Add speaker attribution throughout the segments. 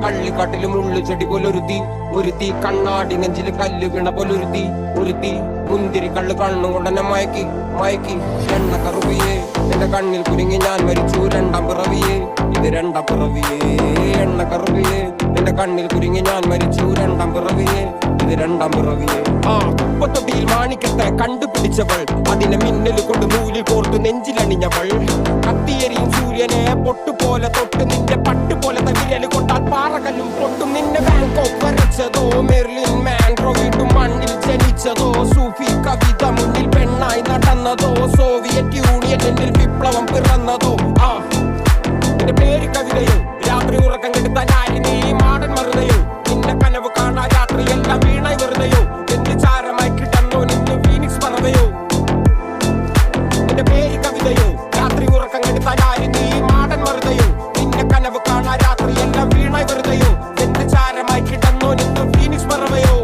Speaker 1: കള്ളിക്കാട്ടിലും ഉള്ളു ചെടി പോലൊരുത്തി കണ്ണാടി നെഞ്ചില് കല്ല് വീണ പോലൊരുത്തി മുന്തിരി കള്ള് കണ്ണുകൊണ്ടെന്നെ മയക്കി എണ്ണ കറുവിയേ എന്റെ കണ്ണിൽ കുരുങ്ങി ഞാൻ മരിച്ചു രണ്ടാം പിറവിയേ ഇത് രണ്ടാം പിറവിയേ എണ്ണ കറുവിയേ എന്റെ കണ്ണിൽ കുരുങ്ങി ഞാൻ മരിച്ചു രണ്ടാം പിറവിയേ ഇത് രണ്ടാം പിറവിയേ കുപ്പത്തൊട്ടിയിൽ മാണിക്കത്തെ കണ്ടുപിടിച്ചവൾ അതിനെ മിന്നൽ കൊണ്ട് നൂലിൽ കോർത്തു നെഞ്ചിലണിഞ്ഞവൾ കത്തിയെരിയും സൂര്യനെ പൊട്ടുപോലെ തൊട്ട് നിന്റെ പട്ടുപോലത്തെ വിരൽ കൊണ്ടാൽ പാറകല്ലും പൊട്ടും നിന്നെ ബാങ്കോക്ക് വരച്ചതോ മെർലിൻ മാൻഡ്രോ വീട്ടും മണ്ണിൽ ജനിച്ചതോ സൂഫി കവിത മുന്നിൽ പെണ്ണായി നടന്നതോ സോവിയറ്റ് യൂണിയനിൽ വിപ്ലവം പിറന്നതോ എന്റെ പേര് കവിതയോ രാത്രി ഉറക്കം കെടുത്താനായി നീ മാടൻ മറുതയോ നിന്റെ കനവ് കാണാ രാത്രി എല്ലാം വീണായി വെറുതെയോ എന്ത് ചാരമായി കിടന്നോ നിന്ന് ഫീനിക്സ് പറവയോ എന്റെ പേര് കവിതയോ രാത്രി ഉറക്കം കെടുത്താനായി നീ മാടൻ മറുതയോ നിന്റെ കനവ് കാണാ രാത്രി എല്ലാം വീണായി വെറുതെയോ എന്ത് ചാരമായി കിടന്നോ നിന്ന് ഫീനിക്സ് പറവയോ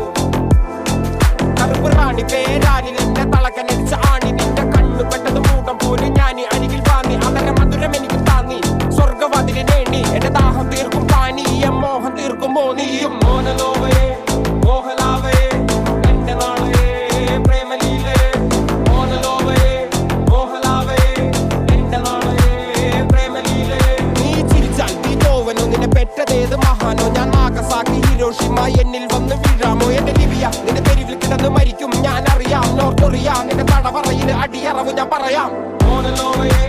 Speaker 1: കറുപ്പ് റാണി പേരാലിൽ എന്നെ തളക്കനടിച്ച ആണി നിന്റെ കണ്ണു പെട്ടത് മൂടം പോലും ഞാൻ അരികിൽ വാങ്ങി അതര മധുരം എനിക്ക് താന്നി സ്വർഗവാതിലെ നേടി എന്റെ ദാഹം തീർക്കും പാനീയ മോഹം തീർക്കുമോ നീയും മോനലോവയെ മോഹലാവയെ എന്റെ നാളെ പ്രേമലീലേ മോനലോവയെ മോഹലാവയെ എന്റെ നാളെ പ്രേമലീലേ നീ ചിരിച്ചാൽ നീ തോവനോ നിന്നെ പെറ്റതേത് മഹാനോ ഞാൻ നാഗസാക്കി ഹിരോഷിമ എന്നിൽ വന്ന് വീഴാമോ എന്റെ ലിബിയ നിന്റെ തെരുവിൽ കിടന്ന് മരിക്കും ഞാൻ അറിയാം നോർത്ത് കൊറിയ നിന്റെ തടവറയിൽ അടിയറവ് ഞാൻ പറയാം മോനലോവയെ